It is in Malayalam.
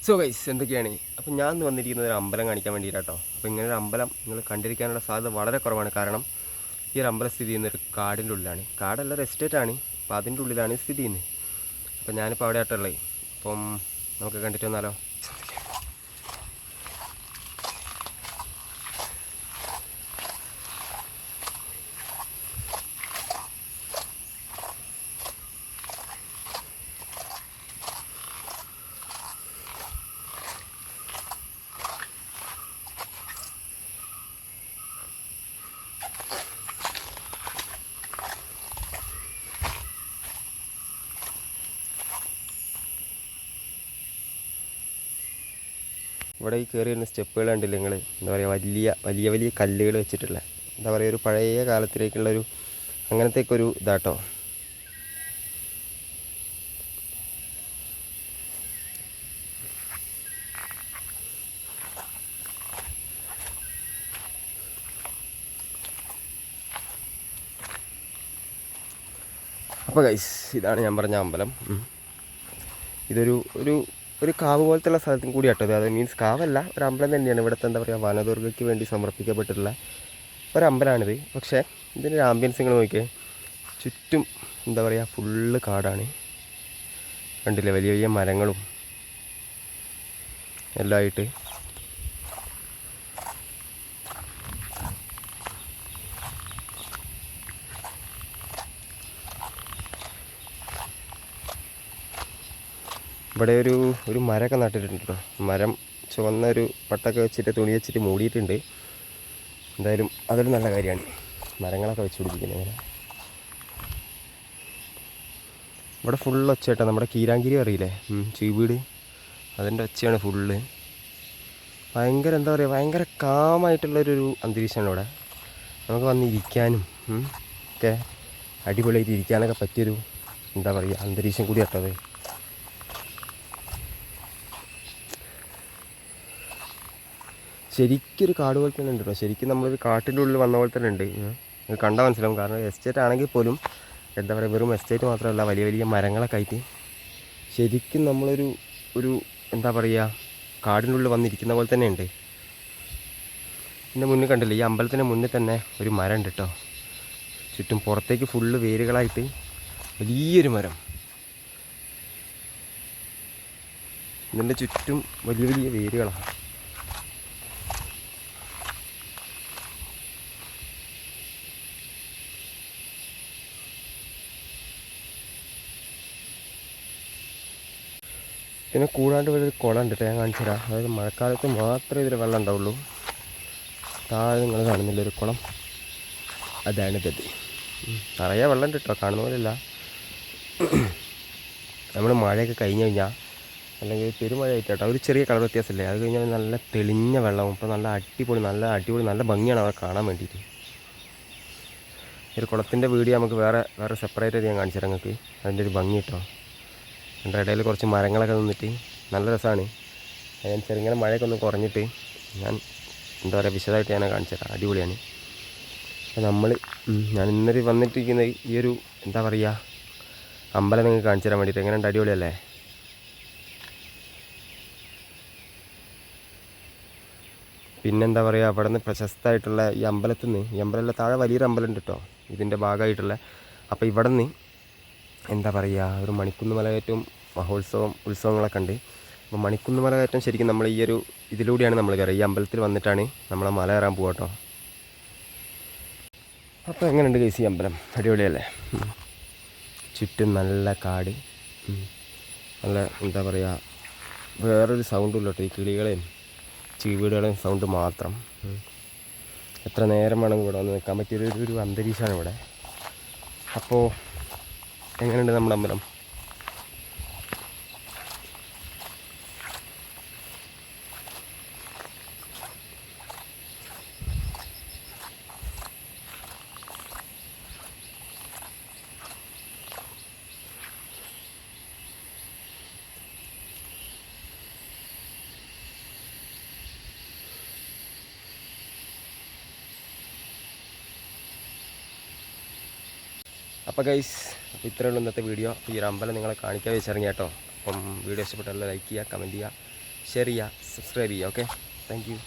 സോ ഗൈസ് എന്തൊക്കെയാണ് അപ്പോൾ ഞാൻ ഇന്ന് വന്നിരിക്കുന്നത് ഒരു അമ്പലം കാണിക്കാൻ വേണ്ടിയിട്ടാട്ടോ. അപ്പോൾ ഇങ്ങനെ ഒരു അമ്പലം നിങ്ങൾ കണ്ടിരിക്കാനുള്ള സാധ്യത വളരെ കുറവാണ്. കാരണം ഈ ഒരു അമ്പലം സ്ഥിതി ചെയ്യുന്ന ഒരു കാടിൻ്റെ ഉള്ളിലാണ്. കാടല്ല, ഒരു എസ്റ്റേറ്റാണ്. അപ്പോൾ അതിൻ്റെ ഉള്ളിലാണ് സ്ഥിതി ചെയ്യുന്നത്. അപ്പോൾ ഞാനിപ്പോൾ അവിടെ ആയിട്ടുള്ളത്. അപ്പം നമുക്ക് കണ്ടിട്ട് വന്നാലോ. ഇവിടെ ഈ കയറി വരുന്ന സ്റ്റെപ്പുകൾ കണ്ടില്ല നിങ്ങൾ? എന്താ പറയുക, വലിയ വലിയ കല്ലുകൾ വെച്ചിട്ടുള്ള, എന്താ പറയുക, ഒരു പഴയ കാലത്തിലേക്കുള്ളൊരു അങ്ങനത്തേക്കൊരു ഇതാട്ടോ. അപ്പോൾ ഗൈസ് ഇതാണ് ഞാൻ പറഞ്ഞ അമ്പലം. ഇതൊരു ഒരു ഒരു കാവ് പോലത്തുള്ള സ്ഥലത്തും കൂടി ആട്ടോ. അത് മീൻസ് കാവല്ല, ഒരു അമ്പലം തന്നെയാണ്. ഇവിടുത്തെ എന്താ പറയുക, വനദുർഗയ്ക്ക് വേണ്ടി സമർപ്പിക്കപ്പെട്ടിട്ടുള്ള ഒരമ്പലമാണിത്. പക്ഷേ ഇതിൻ്റെ ആംബിയൻസ് നിങ്ങൾ നോക്കിയേ, ചുറ്റും എന്താ പറയുക, ഫുള്ള് കാടാണ്. കണ്ടില്ലേ, വലിയ വലിയ മരങ്ങളും എല്ലാം ആയിട്ട്. ഇവിടെ ഒരു മരമൊക്കെ നട്ടിട്ടുണ്ട് കേട്ടോ. മരം ചുവന്ന ഒരു പട്ടൊക്കെ വെച്ചിട്ട് തുണി വെച്ചിട്ട് മൂടിയിട്ടുണ്ട്. എന്തായാലും അതൊരു നല്ല കാര്യമാണ്, മരങ്ങളൊക്കെ വെച്ച് പിടിപ്പിക്കുന്നത്. അങ്ങനെ ഇവിടെ ഫുള്ള് ഒച്ച കേട്ടോ. നമ്മുടെ കീരാങ്കിരി അറിയില്ലേ, ചീവീട്, അതിൻ്റെ ഒച്ചയാണ് ഫുള്ള്. ഭയങ്കര എന്താ പറയുക, ഭയങ്കര കാമായിട്ടുള്ളൊരു അന്തരീക്ഷമാണ് ഇവിടെ. നമുക്ക് വന്നിരിക്കാനും ഒക്കെ അടിപൊളിയായിട്ട് ഇരിക്കാനൊക്കെ പറ്റിയൊരു എന്താ പറയുക അന്തരീക്ഷം കൂടി കേട്ടോ അത്. ശരിക്കൊരു കാട് പോലെ തന്നെ ഉണ്ട് കേട്ടോ. ശരിക്കും നമ്മളൊരു കാട്ടിൻ്റെ ഉള്ളിൽ വന്ന പോലെ തന്നെ ഉണ്ട്. നിങ്ങൾക്ക് കണ്ടാൽ മനസ്സിലാവും. കാരണം എസ്റ്റേറ്റ് ആണെങ്കിൽ പോലും എന്താ പറയുക, വെറും എസ്റ്റേറ്റ് മാത്രമല്ല, വലിയ വലിയ മരങ്ങളൊക്കെ ആയിട്ട് ശരിക്കും ഒരു എന്താ പറയുക, കാടിൻ്റെ ഉള്ളിൽ വന്നിരിക്കുന്ന പോലെ തന്നെ ഉണ്ട്. എൻ്റെ മുന്നിൽ കണ്ടില്ലേ, ഈ അമ്പലത്തിൻ്റെ മുന്നിൽ തന്നെ ഒരു മരം ഉണ്ട് കേട്ടോ. ചുറ്റും പുറത്തേക്ക് ഫുള്ള് വേരുകളായിട്ട് വലിയൊരു മരം. ഇതിൻ്റെ ചുറ്റും വലിയ വലിയ വേരുകളാണ്. പിന്നെ കൂടാണ്ട് ഒരു കുളം ഉണ്ട്, ഞാൻ കാണിച്ചു തരാം. അതായത് മഴക്കാലത്ത് മാത്രമേ ഇതിൽ വെള്ളം ഉണ്ടാവുള്ളൂ. താഴെ നിങ്ങൾ കാണുന്നില്ല ഒരു കുളം, അതാണ് ഗതി. നിറയെ വെള്ളം ഉണ്ട് കേട്ടോ, കാണുന്ന പോലെയല്ല. നമ്മൾ മഴയൊക്കെ കഴിഞ്ഞ് കഴിഞ്ഞാൽ, അല്ലെങ്കിൽ പെരുമഴയായിട്ട് കേട്ടോ, ഒരു ചെറിയ കളർ വ്യത്യാസമില്ലേ, അത് കഴിഞ്ഞാൽ നല്ല തെളിഞ്ഞ വെള്ളവും. ഇപ്പോൾ നല്ല അടിപൊളി നല്ല ഭംഗിയാണ് അവിടെ കാണാൻ വേണ്ടിയിട്ട്. ഒരു കുളത്തിൻ്റെ വീഡിയോ നമുക്ക് വേറെ സെപ്പറേറ്റ് ആയിട്ട് ഞാൻ കാണിച്ചു തരാം നിങ്ങൾക്ക്. അതിൻ്റെ ഒരു ഭംഗി കേട്ടോ. എൻ്റെ ഇടയിൽ കുറച്ച് മരങ്ങളൊക്കെ നിന്നിട്ട് നല്ല രസമാണ്. ഞാൻ ചെറുങ്ങനെ മഴയൊക്കെ ഒന്ന് കുറഞ്ഞിട്ട് ഞാൻ എന്താ പറയുക വിശദമായിട്ട് ഞാൻ കാണിച്ചു തരാം. അടിപൊളിയാണ്. അപ്പോൾ ഞാൻ ഇന്നലെ വന്നിട്ടിരിക്കുന്ന ഈ ഒരു എന്താ പറയുക അമ്പലം നിങ്ങൾക്ക് കാണിച്ചു തരാൻ വേണ്ടിയിട്ട്. എങ്ങനെയുണ്ട്, അടിപൊളിയല്ലേ? പിന്നെന്താ പറയുക, അവിടെ നിന്ന് പ്രശസ്തമായിട്ടുള്ള ഈ അമ്പലത്തിൽ നിന്ന്, ഈ അമ്പലത്തിലെ താഴെ വലിയൊരു അമ്പലം ഉണ്ട് കേട്ടോ, ഇതിൻ്റെ ഭാഗമായിട്ടുള്ള. അപ്പോൾ ഇവിടെ നിന്ന് എന്താ പറയുക, ഒരു മണിക്കുന്ന് മലകയറ്റവും ഉത്സവങ്ങളൊക്കെ ഉണ്ട്. അപ്പോൾ മണിക്കുന്ന് മലകയറ്റം ശരിക്കും നമ്മൾ ഈ ഒരു ഇതിലൂടെയാണ് നമ്മൾ കയറുക. ഈ അമ്പലത്തിൽ വന്നിട്ടാണ് നമ്മൾ മല കയറാൻ പോവുക കേട്ടോ. അപ്പോൾ എങ്ങനെയുണ്ട് ഗൈസ് ഈ അമ്പലം? അടിപൊളിയല്ലേ? ചുറ്റും നല്ല കാട്, നല്ല എന്താ പറയുക, വേറൊരു സൗണ്ടും ഇല്ല കേട്ടോ. ഈ കിളികളെയും ചീവീടുകളെയും സൗണ്ട് മാത്രം. എത്ര നേരം വേണമെങ്കിൽ ഇവിടെ വന്ന് നിൽക്കാൻ പറ്റിയൊരു അന്തരീക്ഷമാണ് ഇവിടെ. അപ്പോൾ എങ്ങനെയുണ്ട് നമ്മുടെ അമ്പലം? അപ്പോൾ ഗൈസ്, അപ്പോൾ ഇത്രയേ ഉള്ളൂ ഇന്നത്തെ വീഡിയോ. ഈ ഒരു അമ്പലം നിങ്ങളെ കാണിക്കാൻ വെച്ചിറങ്ങി കേട്ടോ. അപ്പം വീഡിയോ ഇഷ്ടപ്പെട്ടാൽ ലൈക്ക് ചെയ്യുക, കമൻറ്റ് ചെയ്യുക, ഷെയർ ചെയ്യുക, സബ്സ്ക്രൈബ് ചെയ്യുക. Okay, thank you.